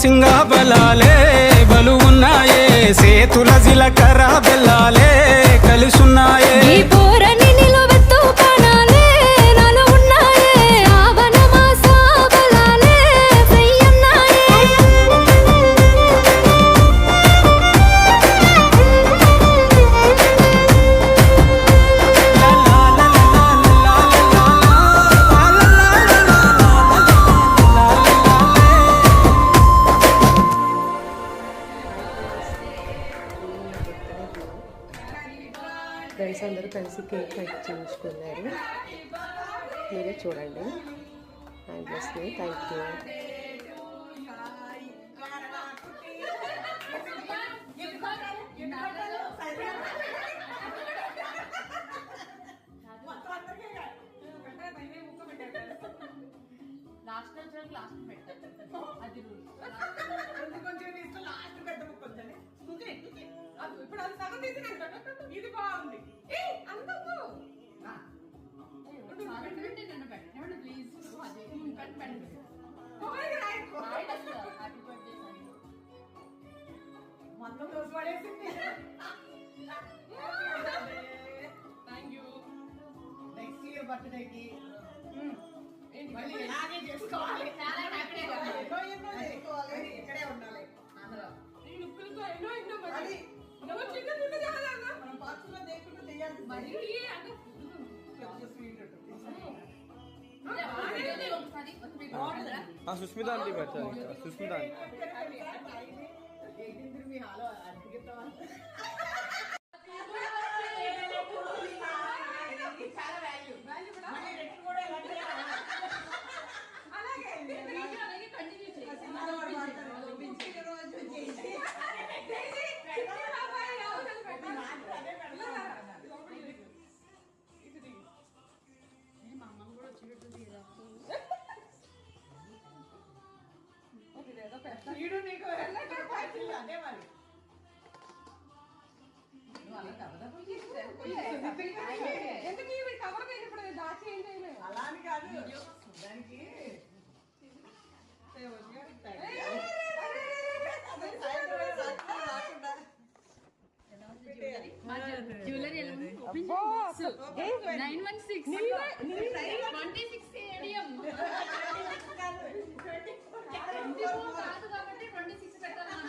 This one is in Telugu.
సింగ బలాలే బలు ఉన్నాయే సేతుల జిలకర బెల్లాలే కలిసున్నాయే ఈ పోరని నిలవెత్తు పనాలే నాలో ఉన్నాయే ఆవన మాస బలాలే ఫ్రయ్యన్నాయే ఫ్రెండ్స్ అందరూ కలిసి కేక్ కట్ చేయించుకున్నారు. మీరే చూడండి. I bless you. Thank you. ఇప్పుడు అది సగం తీసినట్టు ఇది బాగుంది. మొత్తం దోశ పడేసింది. Thank you. నెక్స్ట్ ఇయర్ బర్త్డేకి మళ్ళీ ఇలాగే చేసుకోవాలి. ఇక్కడే ఉండాలి అందరూ. సుస్మిత ఆంటీ పెట్టాలి. సుస్మిత ఆంటీ అదే మరి అలాని కాదు దానికి జ్యువెలరీ 916 ADM 24 కాదు కాబట్టి 26 పెట్టాలి.